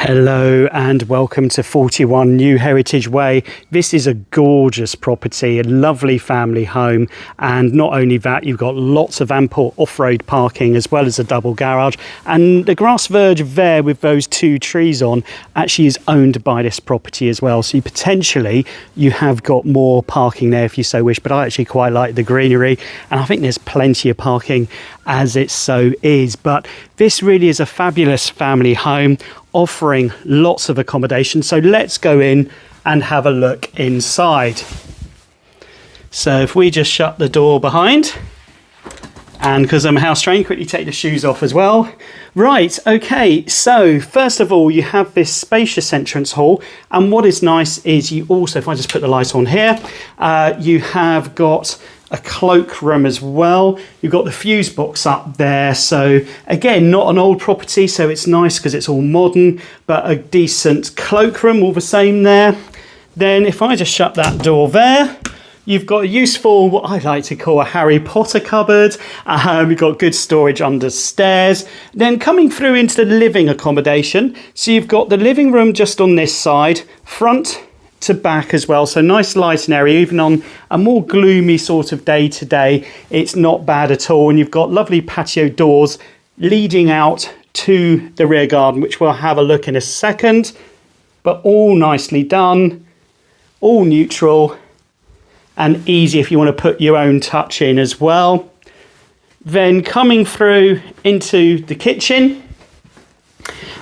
Hello and welcome to 41 New Heritage Way. This is a gorgeous property, a lovely family home, and not only that, you've got lots of ample off-road parking as well as a double garage, and the grass verge there with those two trees on actually is owned by this property as well, so you have got more parking there if you so wish, but I actually quite like the greenery and I think there's plenty of parking as it so is. But this really is a fabulous family home offering lots of accommodation, so let's go in and have a look inside. So if we just shut the door behind, and because I'm house trained, quickly take the shoes off as well. Right, okay, so first of all you have this spacious entrance hall, and what is nice is you also, if I just put the light on here, you have got a cloakroom as well. You've got the fuse box up there, so again, not an old property, so it's nice because it's all modern, but a decent cloakroom all the same there. Then if I just shut that door there, you've got a useful, what I like to call a Harry Potter cupboard. You've got good storage under stairs. Then coming through into the living accommodation, so you've got the living room just on this side, front to back as well, so nice lighting area. Even on a more gloomy sort of day today, it's not bad at all. And you've got lovely patio doors leading out to the rear garden, which we'll have a look in a second, but all nicely done, all neutral and easy if you want to put your own touch in as well. Then coming through into the kitchen,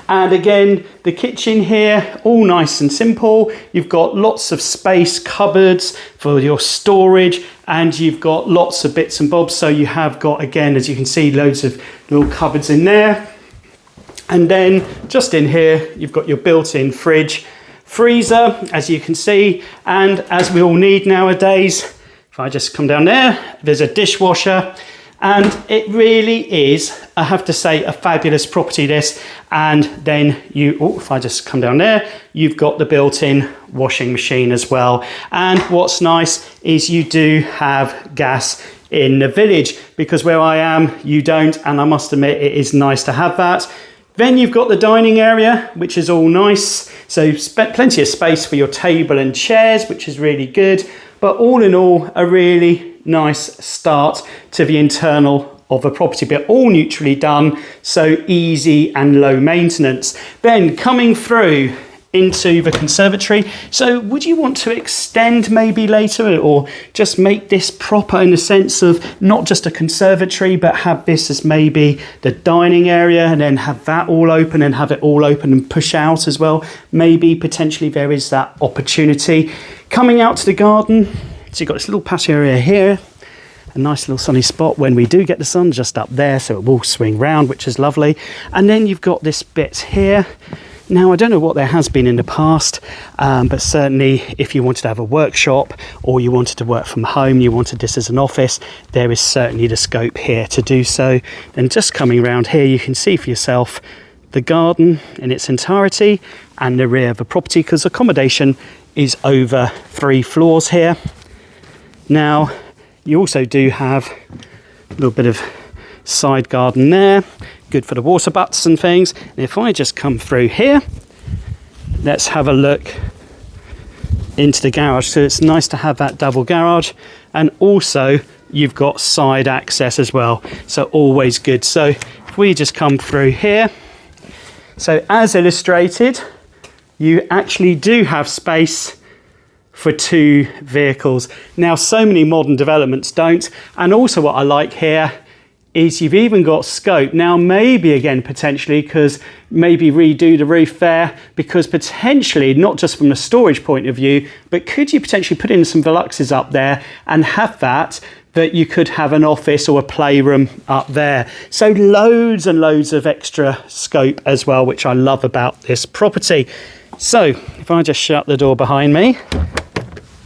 and again, the kitchen here, all nice and simple. You've got lots of space, cupboards for your storage, and you've got lots of bits and bobs. So you have got, again, as you can see, loads of little cupboards in there. And then just in here, you've got your built-in fridge, freezer, as you can see. And as we all need nowadays, if I just come down there, there's a dishwasher. And it really is, I have to say, a fabulous property, this. And then if I just come down there, you've got the built-in washing machine as well. And what's nice is you do have gas in the village, because where I am, you don't. And I must admit, it is nice to have that. Then you've got the dining area, which is all nice. So plenty of space for your table and chairs, which is really good. But all in all, a really nice start to the internal of a property, but all neutrally done, so easy and low maintenance. Then coming through into the conservatory, so would you want to extend maybe later, or just make this proper in the sense of not just a conservatory, but have this as maybe the dining area, and then have that all open and have it all open and push out as well? Maybe potentially there is that opportunity. Coming out to the garden, so you've got this little patio area here, a nice little sunny spot when we do get the sun, just up there, so it will swing round, which is lovely. And then you've got this bit here. Now, I don't know what there has been in the past, but certainly if you wanted to have a workshop, or you wanted to work from home, you wanted this as an office, there is certainly the scope here to do so. And just coming around here, you can see for yourself the garden in its entirety and the rear of the property, because accommodation is over 3 floors here. Now, you also do have a little bit of side garden there, good for the water butts and things. And if I just come through here, let's have a look into the garage. So it's nice to have that double garage, and also you've got side access as well, so always good. So if we just come through here, so as illustrated, you actually do have space for 2 vehicles. Now, so many modern developments don't. And also what I like here is you've even got scope. Now, maybe again, potentially, because maybe redo the roof there, because potentially, not just from a storage point of view, but could you potentially put in some Veluxes up there and have that you could have an office or a playroom up there. So loads and loads of extra scope as well, which I love about this property. So if I just shut the door behind me,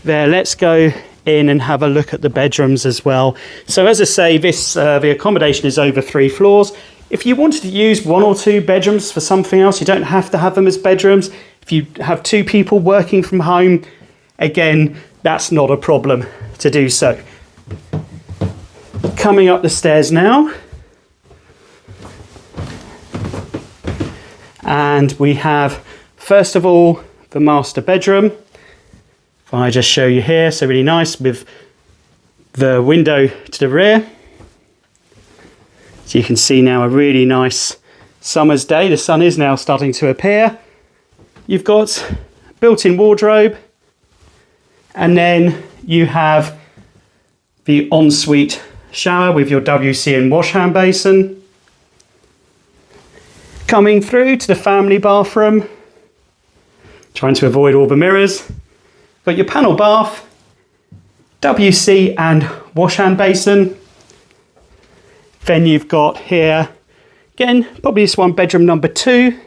there, let's go in and have a look at the bedrooms as well. So as I say, this the accommodation is over 3 floors. If you wanted to use 1 or 2 bedrooms for something else, you don't have to have them as bedrooms. If you have 2 people working from home, again, that's not a problem to do so. Coming up the stairs now, And we have, first of all, the master bedroom. If I just show you here, so really nice with the window to the rear. So you can see now a really nice summer's day. The sun is now starting to appear. You've got built-in wardrobe, and then you have the ensuite shower with your WC and wash hand basin. Coming through to the family bathroom, trying to avoid all the mirrors. Got your panel bath, WC and wash hand basin. Then you've got here, again, probably this one, bedroom number 2.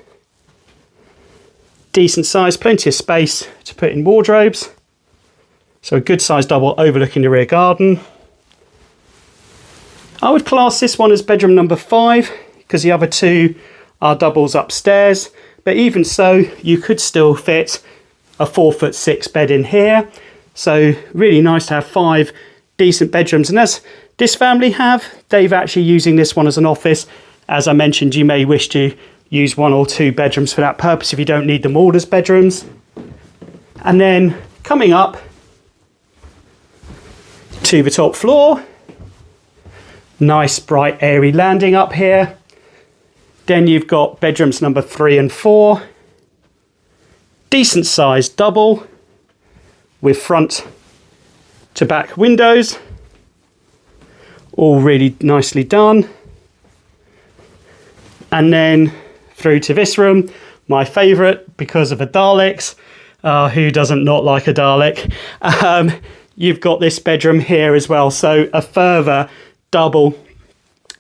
Decent size, plenty of space to put in wardrobes. So a good sized double overlooking the rear garden. I would class this one as bedroom number 5 because the other 2 are doubles upstairs. But even so, you could still fit a 4'6" bed in here. So really nice to have 5 decent bedrooms. And as this family have, they've actually using this one as an office. As I mentioned, you may wish to use 1 or 2 bedrooms for that purpose if you don't need them all as bedrooms. And then coming up to the top floor, nice bright airy landing up here. Then you've got bedrooms number 3 and 4. Decent sized double with front to back windows. All really nicely done. And then through to this room, my favourite because of the Daleks. Who doesn't not like a Dalek? You've got this bedroom here as well. So a further double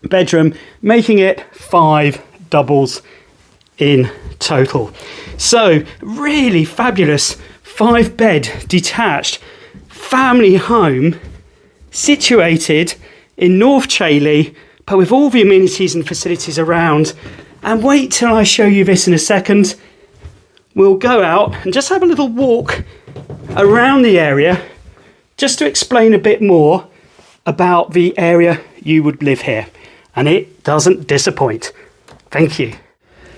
bedroom, making it 5 doubles in total. So really fabulous 5-bed detached family home situated in North Chailey, but with all the amenities and facilities around. And wait till I show you this in a second. We'll go out and just have a little walk around the area just to explain a bit more about the area you would live here. And it doesn't disappoint. Thank you.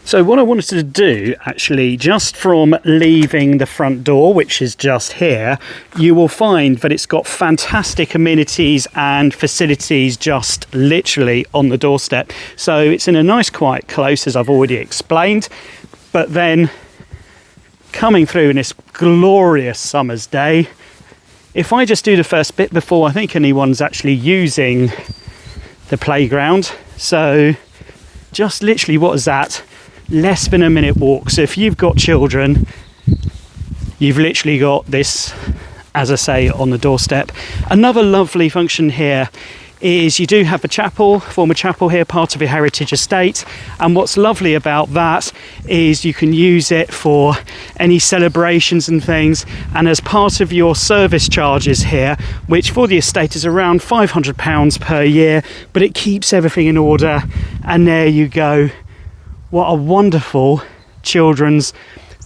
So what I wanted to do, actually, just from leaving the front door, which is just here, you will find that it's got fantastic amenities and facilities just literally on the doorstep. So it's in a nice quiet close, as I've already explained. But then coming through in this glorious summer's day, if I just do the first bit before I think anyone's actually using the playground. So just literally, what is that? Less than a minute walk. So if you've got children, you've literally got this, as I say, on the doorstep. Another lovely function here is you do have the chapel, former chapel here, part of your heritage estate. And what's lovely about that is you can use it for any celebrations and things. And as part of your service charges here, which for the estate is around £500 per year, but it keeps everything in order. And there you go. What a wonderful children's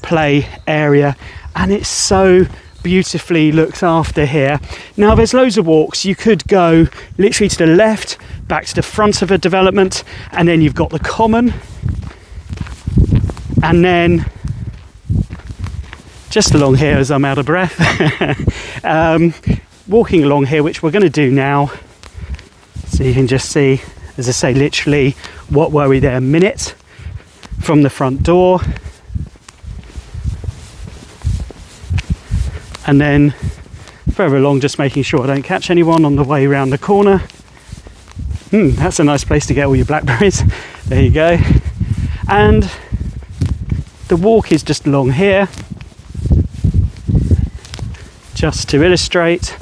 play area. And it's so beautifully looked after here. Now there's loads of walks. You could go literally to the left, back to the front of a development, and then you've got the common. And then just along here as I'm out of breath, walking along here, which we're going to do now. So you can just see, as I say, literally what were we there, a minute from the front door. And then further along, just making sure I don't catch anyone on the way around the corner. That's a nice place to get all your blackberries. There you go. And the walk is just along here, just to illustrate.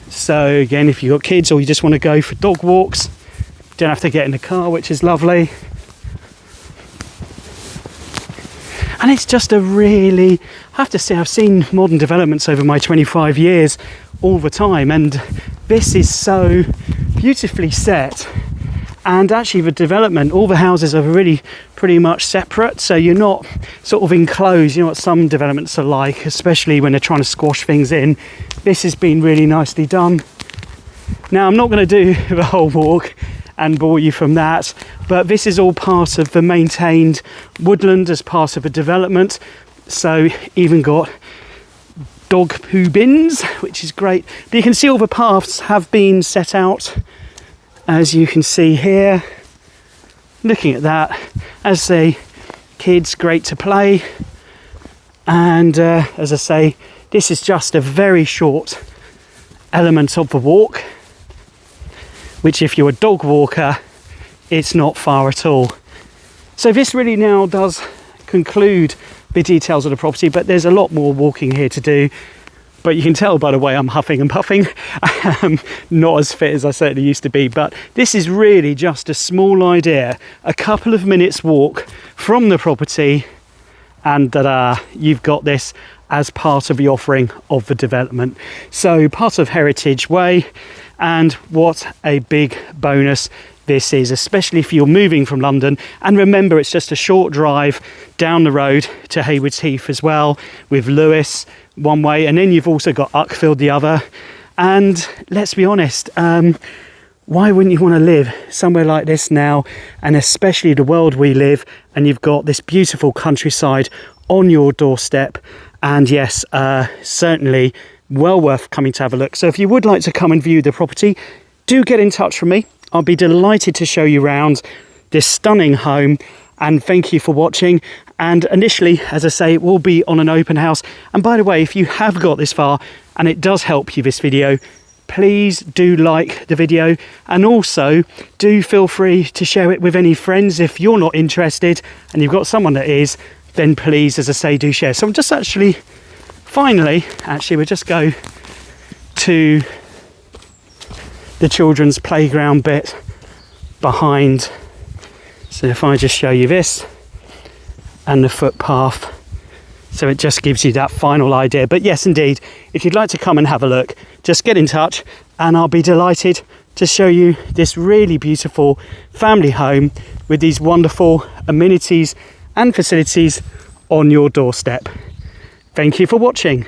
So again, if you've got kids or you just want to go for dog walks, you don't have to get in the car, which is lovely. And it's just a really, I have to say, I've seen modern developments over my 25 years all the time, and this is so beautifully set. And actually the development, all the houses are really pretty much separate, so you're not sort of enclosed. You know what some developments are like, especially when they're trying to squash things in. This has been really nicely done. Now I'm not going to do the whole walk, and bore you from that. But this is all part of the maintained woodland as part of a development. So even got dog poo bins, which is great. But you can see all the paths have been set out, as you can see here. Looking at that, as I say, kids, great to play. And as I say, this is just a very short element of the walk, which if you're a dog walker, it's not far at all. So this really now does conclude the details of the property, but there's a lot more walking here to do. But you can tell by the way I'm huffing and puffing, not as fit as I certainly used to be. But this is really just a small idea, a couple of minutes walk from the property, and you've got this as part of the offering of the development. So part of Heritage Way, and what a big bonus this is, especially if you're moving from London. And remember, it's just a short drive down the road to Haywards Heath as well, with Lewis one way, and then you've also got Uckfield the other. And let's be honest, why wouldn't you want to live somewhere like this now, and especially the world we live, and you've got this beautiful countryside on your doorstep. And yes, certainly well worth coming to have a look. So if you would like to come and view the property, do get in touch with me. I'll be delighted to show you around this stunning home. And thank you for watching. And initially, as I say, it will be on an open house. And by the way, if you have got this far and it does help you, this video, please do like the video, and also do feel free to share it with any friends. If you're not interested and you've got someone that is, then please, as I say, do share. So I'm just finally, we'll just go to the children's playground bit behind. So if I just show you this and the footpath, so it just gives you that final idea. But yes, indeed, if you'd like to come and have a look, just get in touch and I'll be delighted to show you this really beautiful family home with these wonderful amenities and facilities on your doorstep. Thank you for watching.